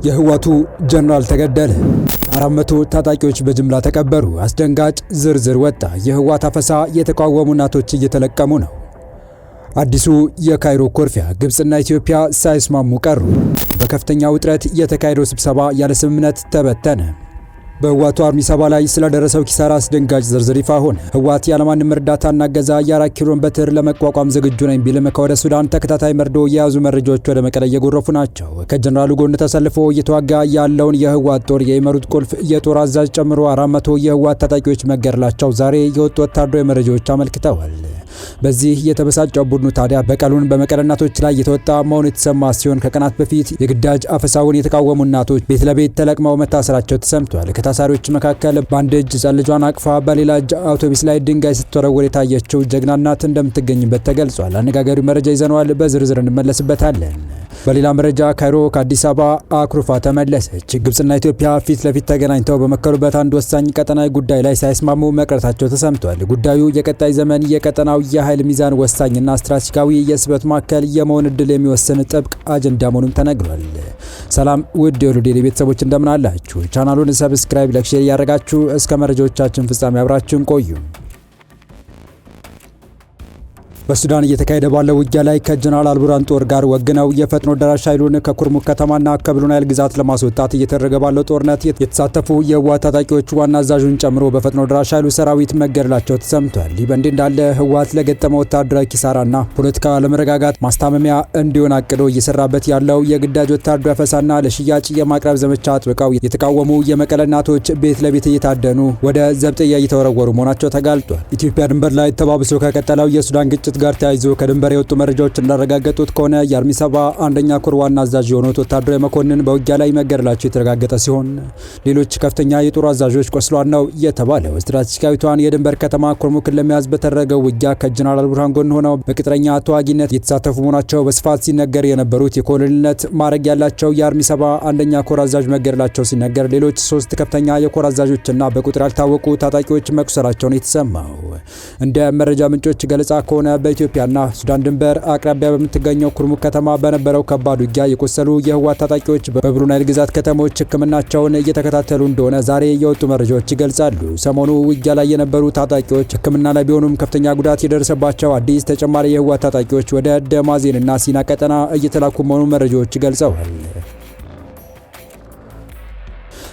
የህወሓቱ ጀነራል ተገደለ። 400 ታጣቂዎች በጅምላ ተቀበሩ። አስደንጋጭ ዝርዝር ወጣ። የህወሓት አፈሳ የተቃወሙ እናቶች እየተለቀሙ ነው። አዲሱ የካይሮ ኮርፊያ ግብጽና ኢትዮጵያ ሳይስማሙ ቀሩ። በከፍተኛ ውጥረት የተካሄደው ስብሰባ ያለ ስምምነት ተበተነ። በህወሓቱ አርሚ 70 ላይ ስለደረሰው ኪሳራ አስደንጋጭ ዝርዝር ይፋ ሆነ። ህወሓት ያለማንም እርዳታና እገዛ የ4 ኪሎን በትር ለመቋቋም ዝግጁ ነኝ ቢልም ከወደ ሱዳን ተከታታይ መርዶ የያዙ መረጃዎች ወደ መቀለ እየጎረፉ ናቸው። ከጀነራሉ ጎን ተሰልፎ እየተዋጋ ያለውን የህወሓት ጦር የመሩት ቁልፍ የጦር አዛዥ ጨምሮ 400 የህወሓት ታጣቂዎች መገደላቸው ዛሬ የወጡ ወታደራዊ መረጃዎች አመልክተዋል። በዚህ የተበሳጨው ቡድኑ ታዲያ በቀሉን በመቀለ እናቶች ላይ የተወጣ መሆኑ የተሰማ ሲሆን ከቀናት በፊት የግዳጅ አፈሳውን የተቃወሙ እናቶች ቤት ለቤት ተለቅመው መታሰራቸው ተሰምቷል። ከታሳሪዎች መካከል በአንድ እጅ ሕፃን ልጇን አቅፋ በሌላ እጅ አውቶቡስ ላይ ድንጋይ ስትወረወር የታየችው ጀግና እናት እንደምትገኝበት ተገልጿል። አነጋጋሪው መረጃ ይዘነዋል፣ በዝርዝር እንመለስበታለን። በሌላ መረጃ ካይሮ ከአዲስ አበባ አኩርፋ ተመለሰች። ግብጽና ኢትዮጵያ ፊት ለፊት ተገናኝተው በመከሩበት አንድ ወሳኝ ቀጠናዊ ጉዳይ ላይ ሳይስማሙ መቅረታቸው ተሰምቷል። ጉዳዩ የቀጣይ ዘመን የቀጠናው የኃይል ሚዛን ወሳኝና ስትራቴጂካዊ የስበት ማዕከል የመሆን እድል የሚወስን ጥብቅ አጀንዳ መሆኑም ተነግሯል። ሰላም ውድ የወሎ ዴይሊ ቤተሰቦች እንደምን አላችሁ? ቻናሉን ሰብስክራይብ፣ ላይክ፣ ሼር ያደረጋችሁ እስከ መረጃዎቻችን ፍጻሜ አብራችሁን ቆዩ። በሱዳን እየተካሄደ ባለው ውጊያ ላይ ከጀነራል አልቡርሃን ጦር ጋር ወግነው የፈጥኖ ደራሽ ኃይሉን ከኩርሙክ ከተማና ከብሉ ናይል ግዛት ለማስወጣት እየተደረገ ባለው ጦርነት የተሳተፉ የህወሓት ታጣቂዎች ዋና አዛዡን ጨምሮ በፈጥኖ ደራሽ ኃይሉ ሰራዊት መገደላቸው ተሰምቷል። ይህ በእንዲህ እንዳለ ህወሓት ለገጠመው ወታደራዊ ኪሳራና ፖለቲካ ለመረጋጋት ማስታመሚያ እንዲሆን አቅዶ እየሰራበት ያለው የግዳጅ ወታደራዊ አፈሳና ለሽያጭ የማቅረብ ዘመቻ አጥብቀው የተቃወሙ የመቀለ እናቶች ቤት ለቤት እየታደኑ ወደ ዘብጥያ እየተወረወሩ መሆናቸው ተጋልጧል። ኢትዮጵያ ድንበር ላይ ተባብሶ ከቀጠለው የሱዳን ግጭት ጋር ተያይዞ ከድንበር የወጡ መረጃዎች እንዳረጋገጡት ከሆነ የአርሚ 70 አንደኛ ኮር ዋና አዛዥ የሆኑት ወታደራዊ መኮንን በውጊያ ላይ መገደላቸው የተረጋገጠ ሲሆን ሌሎች ከፍተኛ የጦር አዛዦች ቆስለዋል ነው የተባለው። ስትራቴጂካዊቷን የድንበር ከተማ ኩርሙክን ለመያዝ በተደረገው ውጊያ ከጀነራል አልቡርሃን ጎን ሆነው በቅጥረኛ ተዋጊነት የተሳተፉ መሆናቸው በስፋት ሲነገር የነበሩት የኮሎኔልነት ማዕረግ ያላቸው የአርሚ 70 አንደኛ ኮር አዛዥ መገደላቸው ሲነገር ሌሎች 3 ከፍተኛ የኮር አዛዦችና በቁጥር ያልታወቁ ታጣቂዎች መቁሰላቸውን የተሰማው። እንደ መረጃ ምንጮች ገለጻ ከሆነ በኢትዮጵያና ሱዳን ድንበር አቅራቢያ በምትገኘው ኩርሙክ ከተማ በነበረው ከባድ ውጊያ የቆሰሉ የህወሓት ታጣቂዎች በብሉ ናይል ግዛት ከተሞች ሕክምናቸውን እየተከታተሉ እንደሆነ ዛሬ የወጡ መረጃዎች ይገልጻሉ። ሰሞኑ ውጊያ ላይ የነበሩ ታጣቂዎች ሕክምና ላይ ቢሆኑም ከፍተኛ ጉዳት የደረሰባቸው አዲስ ተጨማሪ የህወሓት ታጣቂዎች ወደ ደማዜንና ሲና ቀጠና እየተላኩ መሆኑን መረጃዎች ገልጸዋል።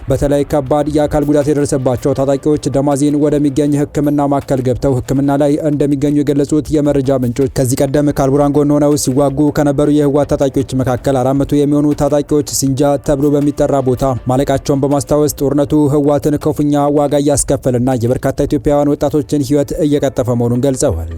በተለይ ከባድ የአካል ጉዳት የደረሰባቸው ታጣቂዎች ደማዜን ወደሚገኝ ህክምና ማዕከል ገብተው ህክምና ላይ እንደሚገኙ የገለጹት የመረጃ ምንጮች ከዚህ ቀደም ከአልቡርሃን ጎን ሆነው ሲዋጉ ከነበሩ የህወሓት ታጣቂዎች መካከል 400 የሚሆኑ ታጣቂዎች ሲንጃ ተብሎ በሚጠራ ቦታ ማለቃቸውን በማስታወስ ጦርነቱ ህወሓትን ክፉኛ ዋጋ እያስከፈለና የበርካታ ኢትዮጵያውያን ወጣቶችን ህይወት እየቀጠፈ መሆኑን ገልጸዋል።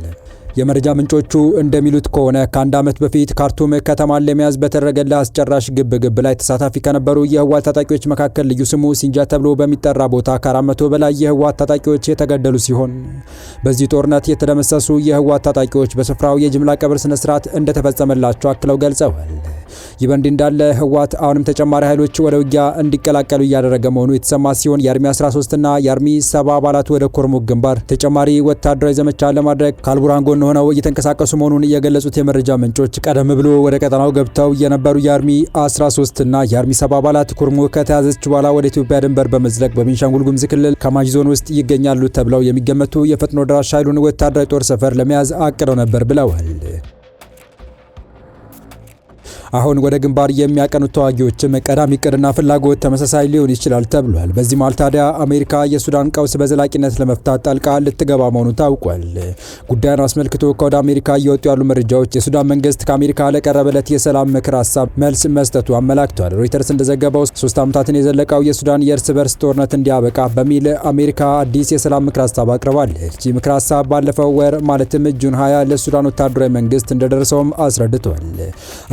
የመረጃ ምንጮቹ እንደሚሉት ከሆነ ከአንድ ዓመት በፊት ካርቱም ከተማን ለመያዝ በተደረገ አስጨራሽ ግብግብ ላይ ተሳታፊ ከነበሩ የህወሓት ታጣቂዎች መካከል ልዩ ስሙ ሲንጃ ተብሎ በሚጠራ ቦታ ከ400 በላይ የህወሓት ታጣቂዎች የተገደሉ ሲሆን በዚህ ጦርነት የተደመሰሱ የህወሓት ታጣቂዎች በስፍራው የጅምላ ቀብር ስነ ስርዓት እንደተፈጸመላቸው አክለው ገልጸዋል። ይህ በእንዲህ እንዳለ ህወሓት አሁንም ተጨማሪ ኃይሎች ወደ ውጊያ እንዲቀላቀሉ እያደረገ መሆኑ የተሰማ ሲሆን የአርሚ 13 እና የአርሚ 70 አባላት ወደ ኩርሙክ ግንባር ተጨማሪ ወታደራዊ ዘመቻ ለማድረግ ከአልቡርሃን ጎን ሆነው እየተንቀሳቀሱ መሆኑን የገለጹት የመረጃ ምንጮች ቀደም ብሎ ወደ ቀጠናው ገብተው የነበሩ የአርሚ 13 እና የአርሚ 70 አባላት ኩርሙክ ከተያዘች በኋላ ወደ ኢትዮጵያ ድንበር በመዝለቅ በቤንሻንጉል ጉሙዝ ክልል ካማሺ ዞን ውስጥ ይገኛሉ ተብለው የሚገመቱ የፈጥኖ ደራሽ ኃይሉን ወታደራዊ ጦር ሰፈር ለመያዝ አቅደው ነበር ብለዋል። አሁን ወደ ግንባር የሚያቀኑት ተዋጊዎችም ቀዳሚ እቅድና ፍላጎት ተመሳሳይ ሊሆን ይችላል ተብሏል። በዚህ መሃል ታዲያ አሜሪካ የሱዳን ቀውስ በዘላቂነት ለመፍታት ጣልቃ ልትገባ መሆኑ ታውቋል። ጉዳዩን አስመልክቶ ከወደ አሜሪካ እየወጡ ያሉ መረጃዎች የሱዳን መንግስት ከአሜሪካ ለቀረበለት የሰላም ምክር ሀሳብ መልስ መስጠቱ አመላክቷል። ሮይተርስ እንደዘገበው 3 ዓመታትን የዘለቀው የሱዳን የእርስ በርስ ጦርነት እንዲያበቃ በሚል አሜሪካ አዲስ የሰላም ምክር ሀሳብ አቅርባለች። ይህ ምክር ሀሳብ ባለፈው ወር ማለትም ጁን 20 ለሱዳን ወታደራዊ መንግስት እንደደረሰውም አስረድቷል።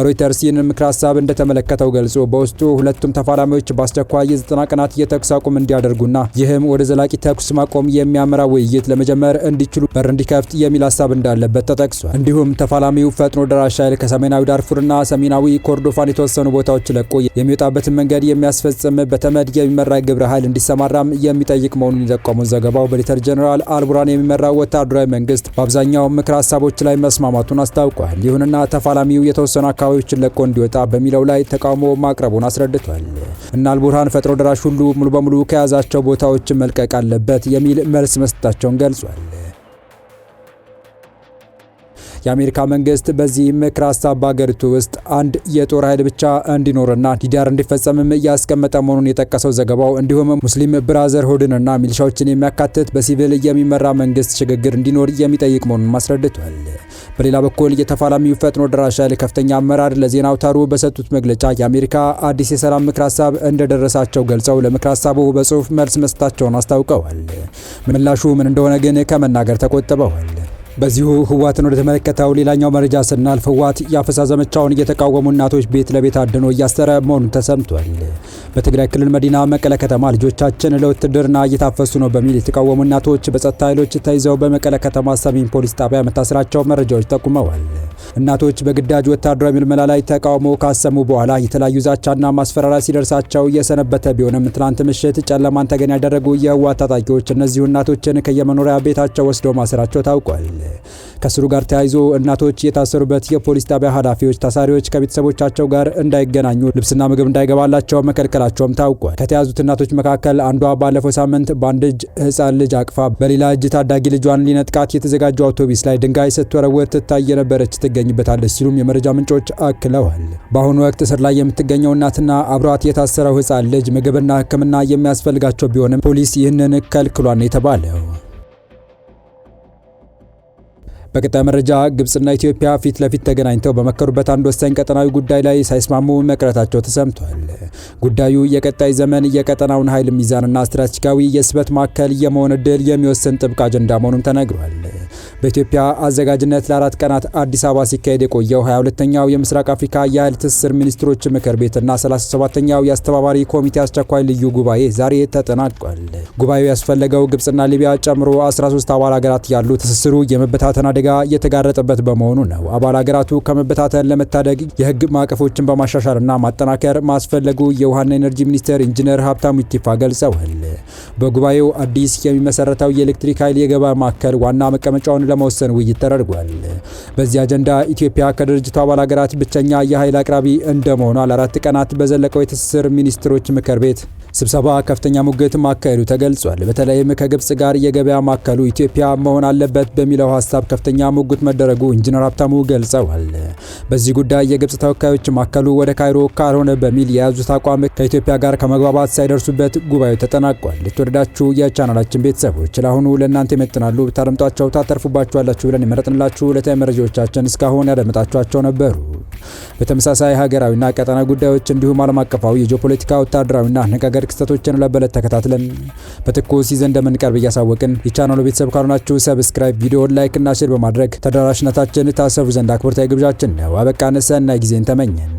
ሮይተርስ ይህንን ምክር ሀሳብ እንደተመለከተው ገልጾ በውስጡ ሁለቱም ተፋላሚዎች በአስቸኳይ የ90 ቀናት የተኩስ አቁም እንዲያደርጉና ይህም ወደ ዘላቂ ተኩስ ማቆም የሚያመራ ውይይት ለመጀመር እንዲችሉ በር እንዲከፍት የሚል ሀሳብ እንዳለበት ተጠቅሷል። እንዲሁም ተፋላሚው ፈጥኖ ደራሽ ኃይል ከሰሜናዊ ዳርፉርና ሰሜናዊ ኮርዶፋን የተወሰኑ ቦታዎች ለቆ የሚወጣበትን መንገድ የሚያስፈጽም በተመድ የሚመራ ግብረ ኃይል እንዲሰማራም የሚጠይቅ መሆኑን የጠቆመው ዘገባው በሌተር ጀነራል አልቡርሃን የሚመራው ወታደራዊ መንግስት በአብዛኛው ምክር ሀሳቦች ላይ መስማማቱን አስታውቋል። ይሁንና ተፋላሚው የተወሰኑ አካባቢዎችን ለቆ እንዲወጣ በሚለው ላይ ተቃውሞ ማቅረቡን አስረድቷል። እና አልቡርሃን ፈጥኖ ደራሽ ሁሉ ሙሉ በሙሉ ከያዛቸው ቦታዎች መልቀቅ አለበት የሚል መልስ መስጠታቸውን ገልጿል። የአሜሪካ መንግስት በዚህ ምክር ሀሳብ በአገሪቱ ውስጥ አንድ የጦር ኃይል ብቻ እንዲኖርና ዲዳር እንዲፈጸምም ያስቀመጠ መሆኑን የጠቀሰው ዘገባው እንዲሁም ሙስሊም ብራዘርሁድንና ሚሊሻዎችን የሚያካትት በሲቪል የሚመራ መንግስት ሽግግር እንዲኖር የሚጠይቅ መሆኑን አስረድቷል። በሌላ በኩል የተፋላሚው ፈጥኖ ደራሽ ኃይል ከፍተኛ አመራር ለዜና አውታሩ በሰጡት መግለጫ የአሜሪካ አዲስ የሰላም ምክር ሀሳብ እንደደረሳቸው ገልጸው ለምክር ሀሳቡ በጽሁፍ መልስ መስጠታቸውን አስታውቀዋል። ምላሹ ምን እንደሆነ ግን ከመናገር ተቆጥበዋል። በዚሁ ህወሓትን ወደ ተመለከተው ሌላኛው መረጃ ስናልፍ ህወሓት የአፈሳ ዘመቻውን እየተቃወሙ እናቶች ቤት ለቤት አድኖ እያሰረ መሆኑን ተሰምቷል። በትግራይ ክልል መዲና መቀለ ከተማ ልጆቻችን ለውትድርና እየታፈሱ ነው በሚል የተቃወሙ እናቶች በጸጥታ ኃይሎች ተይዘው በመቀለ ከተማ ሰሜን ፖሊስ ጣቢያ መታሰራቸው መረጃዎች ጠቁመዋል። እናቶች በግዳጅ ወታደራዊ ምልመላ ላይ ተቃውሞ ካሰሙ በኋላ የተለያዩ ዛቻና ማስፈራሪያ ሲደርሳቸው የሰነበተ ቢሆንም ትናንት ምሽት ጨለማን ተገን ያደረጉ የህወሓት ታጣቂዎች እነዚሁ እናቶችን ከየመኖሪያ ቤታቸው ወስደው ማሰራቸው ታውቋል። ከስሩ ጋር ተያይዞ እናቶች የታሰሩበት የፖሊስ ጣቢያ ኃላፊዎች ታሳሪዎች ከቤተሰቦቻቸው ጋር እንዳይገናኙ ልብስና ምግብ እንዳይገባላቸው መከልከላቸውም ታውቋል። ከተያዙት እናቶች መካከል አንዷ ባለፈው ሳምንት በአንድ እጅ ህፃን ልጅ አቅፋ በሌላ እጅ ታዳጊ ልጇን ሊነጥቃት የተዘጋጀው አውቶቡስ ላይ ድንጋይ ስትወረወር ትታይ የነበረች ትገኝበታለች ሲሉም የመረጃ ምንጮች አክለዋል። በአሁኑ ወቅት እስር ላይ የምትገኘው እናትና አብሯት የታሰረው ህፃን ልጅ ምግብና ሕክምና የሚያስፈልጋቸው ቢሆንም ፖሊስ ይህንን ከልክሏል የተባለው። በቀጣይ መረጃ ግብጽና ኢትዮጵያ ፊት ለፊት ተገናኝተው በመከሩበት አንድ ወሳኝ ቀጠናዊ ጉዳይ ላይ ሳይስማሙ መቅረታቸው ተሰምቷል። ጉዳዩ የቀጣይ ዘመን የቀጠናውን ኃይል ሚዛንና ስትራቴጂካዊ የስበት ማዕከል የመሆን ዕድል የሚወስን ጥብቅ አጀንዳ መሆኑን ተነግሯል። በኢትዮጵያ አዘጋጅነት ለ4 ቀናት አዲስ አበባ ሲካሄድ የቆየው 22ኛው የምስራቅ አፍሪካ የኃይል ትስስር ሚኒስትሮች ምክር ቤትና 37ኛው የአስተባባሪ ኮሚቴ አስቸኳይ ልዩ ጉባኤ ዛሬ ተጠናቋል። ጉባኤው ያስፈለገው ግብጽና ሊቢያ ጨምሮ 13 አባል ሀገራት ያሉ ትስስሩ የመበታተን አደጋ የተጋረጠበት በመሆኑ ነው። አባል ሀገራቱ ከመበታተን ለመታደግ የህግ ማዕቀፎችን በማሻሻልና ማጠናከር ማስፈለጉ የውሃና ኤነርጂ ሚኒስትር ኢንጂነር ሀብታሙ ኢቲፋ ገልጸዋል። በጉባኤው አዲስ የሚመሰረተው የኤሌክትሪክ ኃይል የገበያ ማዕከል ዋና መቀመጫውን ለመወሰን ውይይት ተደርጓል። በዚህ አጀንዳ ኢትዮጵያ ከድርጅቱ አባል ሀገራት ብቸኛ የኃይል አቅራቢ እንደመሆኗ ለ4 ቀናት በዘለቀው የትስስር ሚኒስትሮች ምክር ቤት ስብሰባ ከፍተኛ ሙግት ማካሄዱ ተገልጿል። በተለይም ከግብጽ ጋር የገበያ ማዕከሉ ኢትዮጵያ መሆን አለበት በሚለው ሀሳብ ከፍተኛ ሙግት መደረጉ ኢንጂነር ሀብታሙ ገልጸዋል። በዚህ ጉዳይ የግብጽ ተወካዮች ማዕከሉ ወደ ካይሮ ካልሆነ በሚል የያዙት አቋም ከኢትዮጵያ ጋር ከመግባባት ሳይደርሱበት ጉባኤው ተጠናቋል። የተወደዳችሁ የቻናላችን ቤተሰቦች ለአሁኑ ለእናንተ ይመጥናሉ ብታደምጧቸው ታተርፉባችኋላችሁ ብለን የመረጥንላችሁ ዕለታዊ መረጃዎቻችን እስካሁን ያደመጣችኋቸው ነበሩ። በተመሳሳይ ሀገራዊና ቀጠናዊ ጉዳዮች እንዲሁም ዓለም አቀፋዊ የጂኦፖለቲካ ወታደራዊና አነጋጋሪ ክስተቶችን ለበለት ተከታትለን በትኩስ ይዘን እንደምንቀርብ እያሳወቅን የቻናሉ ቤተሰብ ካልሆናችሁ ሰብስክራይብ፣ ቪዲዮን ላይክ እና ሼር በማድረግ ተደራሽነታችን ታሰፉ ዘንድ አክብሮታዊ ግብዣችን ነው። አበቃን። ሰናይ ጊዜን ተመኘን።